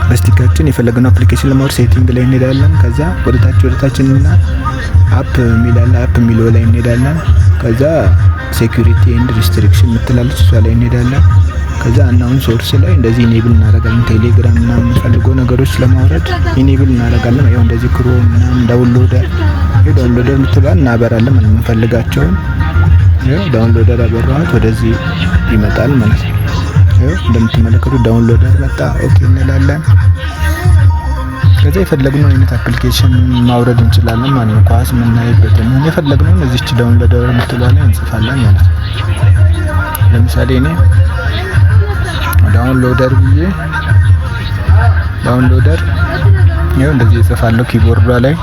በስቲካችን የፈለግነው አፕሊኬሽን ለማውረድ ሴቲንግ ላይ እንሄዳለን። ከዛ ወደታችንና አፕ የሚላል አፕ የሚለው ላይ እንሄዳለን። ከዛ ሴኩሪቲ ኤንድ ሪስትሪክሽን ምትላለች እሷ ላይ እንሄዳለን። ከዛ አናውን ሶርስ ላይ እንደዚህ ኢኔብል እናደርጋለን። ቴሌግራም ምናምን የምንፈልገው ነገሮች ለማውረድ ኢኔብል እናደርጋለን። ያው እንደዚህ ክሮም ምናምን ዳውንሎደር ምትሏን እናበራለን ማለት የምንፈልጋቸውን። ያው ዳውንሎደር አበራኋት ወደዚህ ይመጣል ማለት ነው። ያው እንደምትመለከቱት ዳውንሎደር መጣ። ኦኬ እንላለን። ከዛ የፈለግነው አይነት አፕሊኬሽን ማውረድ እንችላለን ማለት ነው። ኳስ የምናይበትን የፈለግነውን እዚች ዳውንሎደር ምትሏ ላይ እንጽፋለን ማለት ነው። ለምሳሌ እኔ ዳውንሎደር ብዬ ዳውንሎደር ይኸው እንደዚህ እጽፋለሁ ኪቦርዷ ላይ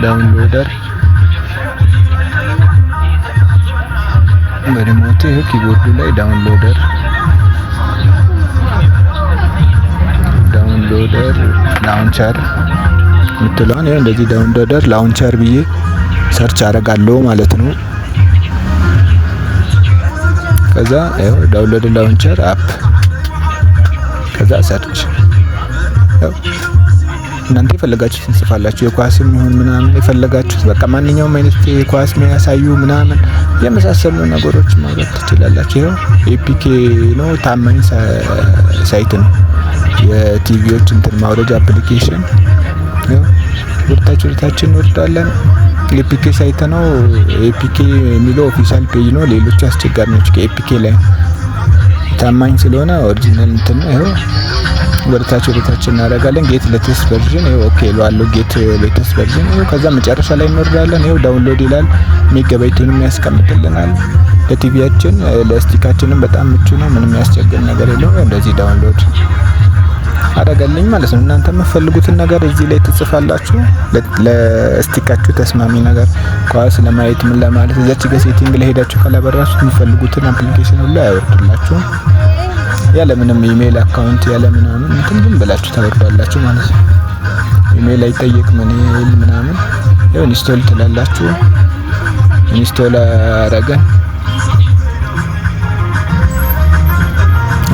ዳውንሎደር በሪሞት ይኸው ኪቦርዱ ላይ ዳውንሎደር ላውንቸር ምትለዋን ይኸው እንደዚህ ዳውንሎደር ላውንቸር ብዬ ሰርች አደርጋለሁ ማለት ነው። ከዛ ያው ዳውንሎድ ላውንቸር አፕ ከዛ ሰርች ያው እናንተ የፈለጋችሁትን ጽፋላችሁ። የኳስም ይሁን ምናምን የፈለጋችሁት በቃ ማንኛውም አይነት የኳስ የሚያሳዩ ምናምን የመሳሰሉ ነገሮች ማውረድ ትችላላችሁ። ይኸው ኤፒኬ ነው፣ ታማኝ ሳይት ነው። የቲቪዎች እንትን ማውረጃ አፕሊኬሽን ያው ወደታችን እንወርዳለን። ኤፒኬ ሳይት ነው። ኤፒኬ የሚለው ኦፊሻል ፔጅ ነው። ሌሎቹ አስቸጋሪ ናቸው። ከኤፒኬ ላይ ታማኝ ስለሆነ ኦሪጂናል እንትን ነው። ይኸው ወደታች እናደርጋለን። ጌት ሌተስት ቨርዥን ይኸው ኦኬ እለዋለሁ። ጌት ሌተስት ቨርዥን ይኸው ከዛ መጨረሻ ላይ እንወርዳለን። ይኸው ዳውንሎድ ይላል። ሜጋባይቱንም ያስቀምጥልናል። ለቲቪያችን ለስቲካችንም በጣም ምቹ ነው። ምንም ያስቸግር ነገር የለውም። እንደዚህ ዳውንሎድ አደረገልኝ ማለት ነው። እናንተ የምትፈልጉትን ነገር እዚህ ላይ ትጽፋላችሁ። ለስቲካችሁ ተስማሚ ነገር ኳስ ለማየት ምን ለማለት እዛች ጋር ሴቲንግ ላይ ሄዳችሁ ካላበራችሁ የምትፈልጉትን አፕሊኬሽን ሁሉ ያወርድላችሁ። ያለ ምንም ኢሜል አካውንት ያለ ምናምን እንትን ዝም ብላችሁ ታወርዳላችሁ ማለት ነው። ኢሜል አይጠየቅም ምናምን። ያው ኢንስቶል ትላላችሁ። ኢንስቶል አረገ።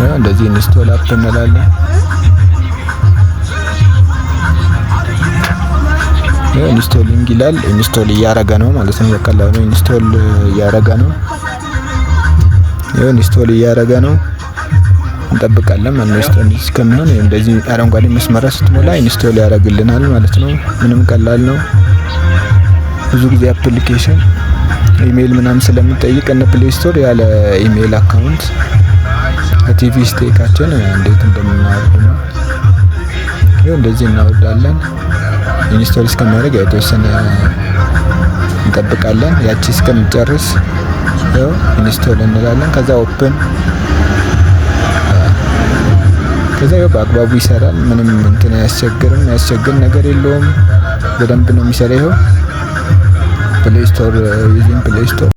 ያው እንደዚህ ኢንስቶል አፕ እንላለን። ኢንስቶሊንግ ይላል። ኢንስቶል እያረገ ነው ማለት ነው። በቀላሉ ኢንስቶል እያረገ ነው። ኢንስቶል እያረገ ነው። እንጠብቃለን ማለት ነው። ኢንስቶል እስከሚሆን እንደዚህ አረንጓዴ መስመር ስትሞላ ኢንስቶል ያረግልናል ማለት ነው። ምንም ቀላል ነው። ብዙ ጊዜ አፕሊኬሽን ኢሜል ምናምን ስለሚጠይቅ እነ ፕሌይ ስቶር ያለ ኢሜል አካውንት ቲቪ ስቴካችን እንዴት እንደምናወርድ ነው። እንደዚህ እናወርዳለን። ኢንስቶል እስከሚያደርግ የተወሰነ እንጠብቃለን። ያቺ እስከምጨርስ ያው ኢንስቶል እንላለን። ከዛ ኦፕን ከዛ ያው በአግባቡ ይሰራል። ምንም እንትን አያስቸግርም። ያስቸግር ነገር የለውም። በደንብ ነው የሚሰራው። ፕሌይ ስቶር ዩዚንግ ፕሌይ ስቶር